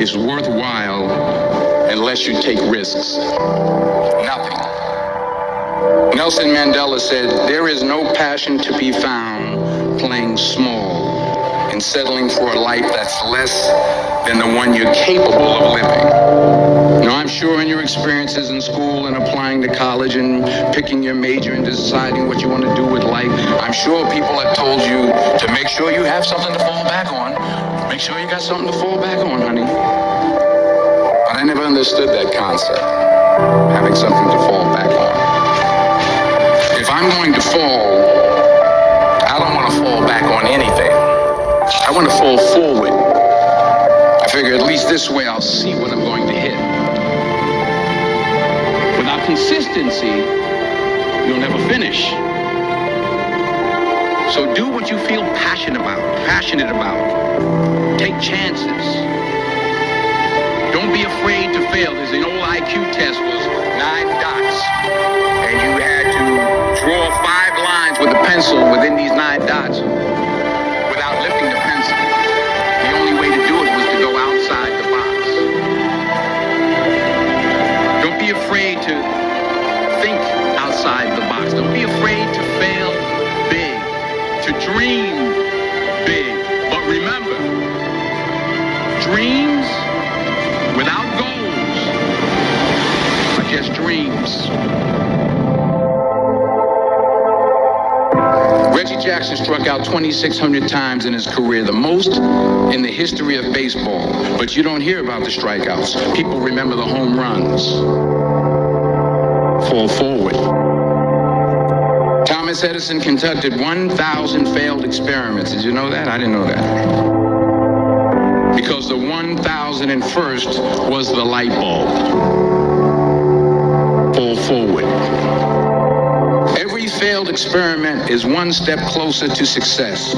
is worthwhile unless you take risks. Nothing. Nelson Mandela said, "There is no passion to be found playing small and settling for a life that's less than the one you're capable of living." Now, I'm sure in your experiences in school and applying to college and picking your major and deciding what you want to do with life, I'm sure people have told you to make sure you have something to fall back on. Make sure you got something to fall back on, honey. But I never understood that concept, having something to fall back on. If I'm going to fall, I don't want to fall back on anything. I want to fall forward. I figure at least this way I'll see what I'm going to hit. Without consistency, you'll never finish. So do what you feel passionate about. Take chances. Don't be afraid to fail. There's an old IQ test was 9 dots. And you had to draw 5 lines with a pencil within these 9 dots without lifting the pencil. The only way to do it was to go outside the box. Don't be afraid to think outside the box. Don't be afraid to fail big, to dream big. But remember, dreams without goals are just dreams. Reggie Jackson struck out 2,600 times in his career, the most in the history of baseball. But you don't hear about the strikeouts. People remember the home runs. Fall forward. Thomas Edison conducted 1,000 failed experiments. Did you know that? I didn't know that. Because the 1,001st was the light bulb. Fall forward. Every failed experiment is one step closer to success.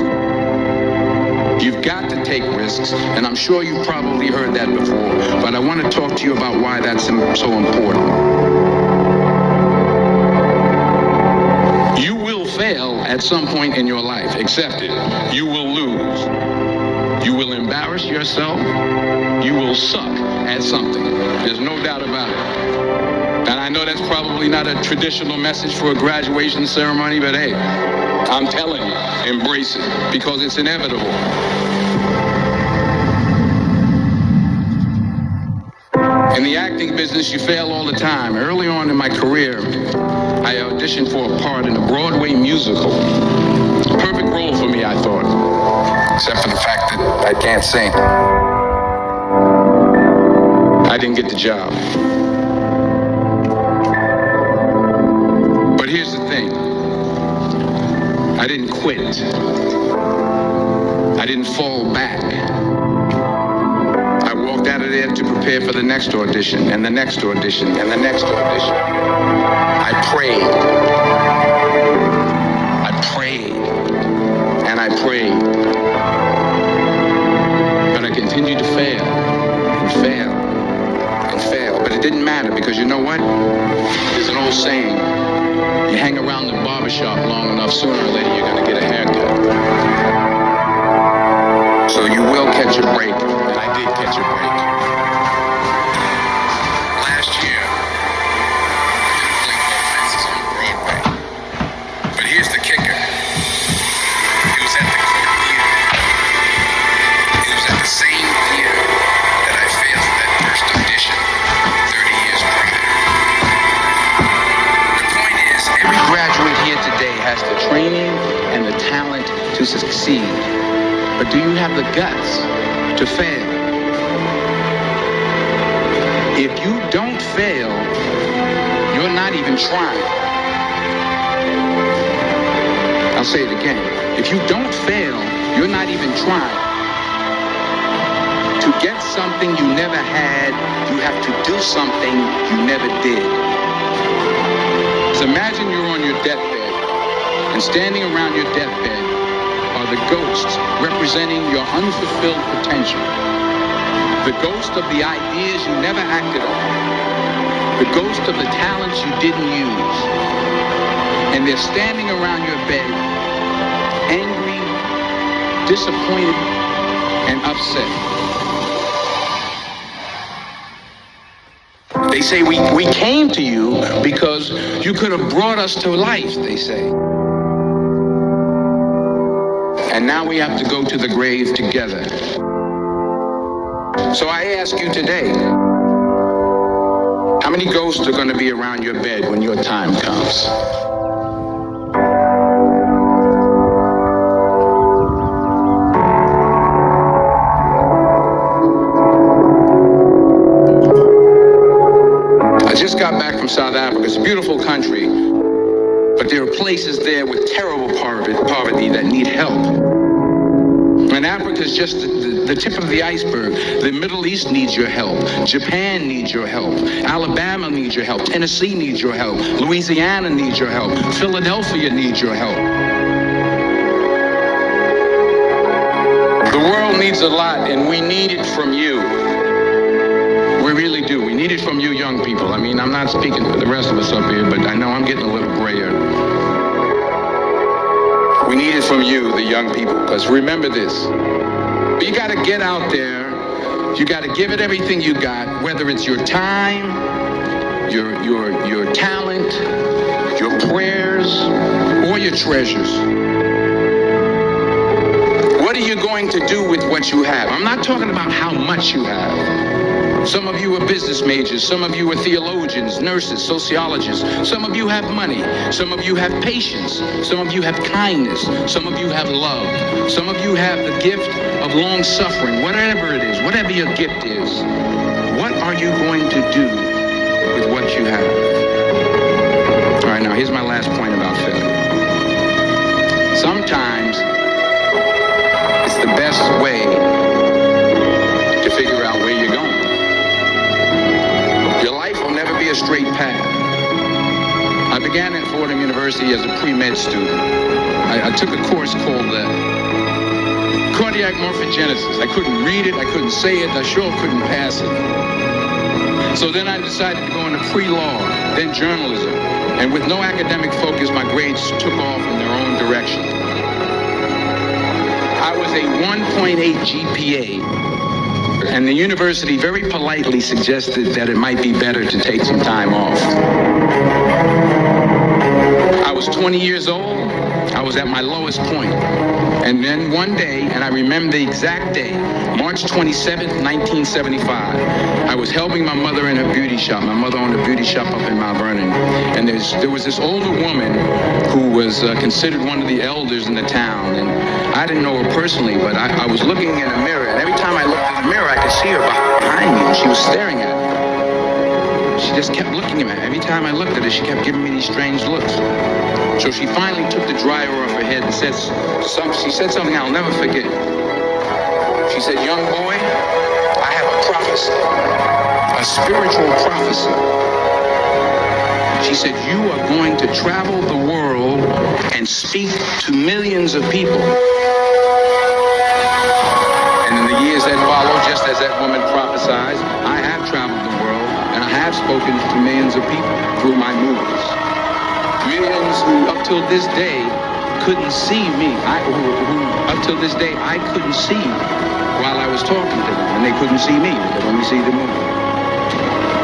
You've got to take risks, and I'm sure you've probably heard that before, but I want to talk to you about why that's so important. You will fail at some point in your life. Accept it. You will lose. You will embarrass yourself. You will suck at something. There's no doubt about it. And I know that's probably not a traditional message for a graduation ceremony, but hey, I'm telling you, embrace it, because it's inevitable. In the acting business, you fail all the time. Early on in my career, I auditioned for a part in a Broadway musical. Perfect role for me, I thought, except for the fact that I can't sing. I didn't get the job. But here's the thing. I didn't quit. I didn't fall back. I walked out of there to prepare for the next audition, and the next audition, and the next audition. I prayed. I prayed. And I prayed. But I continued to fail, and fail, and fail. But it didn't matter, because you know what? There's an old saying. You hang around the barbershop long enough, sooner or later you're going to get a haircut. So you will catch a break, and I did catch a break. Last year, I did a play called Fences on Broadway. But here's the kicker. It was at the Court Theater. It was at the same theater that I failed that first audition 30 years prior. Every graduate here today has the training and the talent to succeed. But do you have the guts to fail? If you don't fail, you're not even trying. I'll say it again. If you don't fail, you're not even trying. To get something you never had, you have to do something you never did. So imagine you're on your deathbed, and standing around your deathbed are the ghosts representing your unfulfilled potential. The ghost of the ideas you never acted on. The ghost of the talents you didn't use. And they're standing around your bed, angry, disappointed, and upset. They say we came to you because you could have brought us to life, they say. And now we have to go to the grave together. So I ask you today, how many ghosts are going to be around your bed when your time comes? I just got back from South Africa. It's a beautiful country, but there are places there with terrible poverty that need help. And Africa is just the tip of the iceberg. The Middle East needs your help. Japan needs your help. Alabama needs your help. Tennessee needs your help. Louisiana needs your help. Philadelphia needs your help. The world needs a lot, and we need it from you. We really do. We need it from you young people. I mean, I'm not speaking for the rest of us up here, but I know I'm getting a little grayer. We need it from you, the young people, because remember this. You got to get out there. You got to give it everything you got, whether it's your time, your talent, your prayers, or your treasures. What are you going to do with what you have? I'm not talking about how much you have. Some of you are business majors. Some of you are theologians, nurses, sociologists. Some of you have money. Some of you have patience. Some of you have kindness. Some of you have love. Some of you have the gift of long suffering. Whatever it is, whatever your gift is, what are you going to do with what you have? All right, now here's my last point about failure. Sometimes it's the best way to figure out where you're going. Your life will never be a straight path. I began at Fordham University as a pre-med student. I took a course called cardiac morphogenesis. I couldn't read it, I couldn't say it, I sure couldn't pass it. So then I decided to go into pre-law, then journalism. And with no academic focus, my grades took off in their own direction. I was a 1.8 GPA. And the university very politely suggested that it might be better to take some time off. I was 20 years old. I was at my lowest point. And then one day, and I remember the exact day, March 27th, 1975, I was helping my mother in her beauty shop. My mother owned a beauty shop up in Mount Vernon. And there was this older woman who was considered one of the elders in the town. And I didn't know her personally, but I was looking in a mirror. And every time I looked in the mirror, I could see her behind me. And she was staring at me. She just kept looking at me. Every time I looked at her, she kept giving me these strange looks. So she finally took the dryer off her head and she said something I'll never forget. She said, "Young boy, I have a prophecy, a spiritual prophecy." She said, "You are going to travel the world and speak to millions of people." And in the years that followed, just as that woman prophesied, I have traveled the world and I have spoken to millions of people through my movies. Millions who up till this day couldn't see me. Who up till this day I couldn't see while I was talking to them. And they couldn't see me when we see the movie.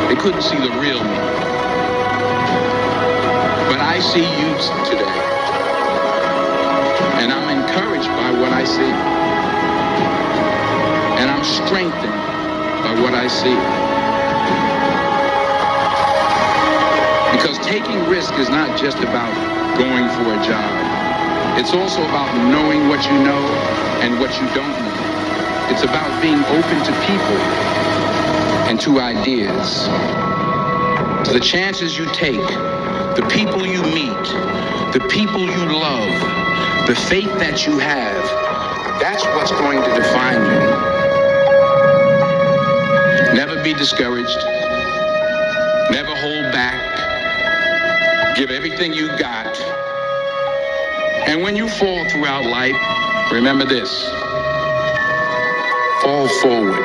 They couldn't see the real me. But I see you today. And I'm encouraged by what I see. And I'm strengthened by what I see. Because taking risk is not just about going for a job. It's also about knowing what you know and what you don't know. It's about being open to people and to ideas. The chances you take, the people you meet, the people you love, the faith that you have, that's what's going to define you. Never be discouraged. Never hold back. Give everything you got. And when you fall throughout life, remember this: fall forward.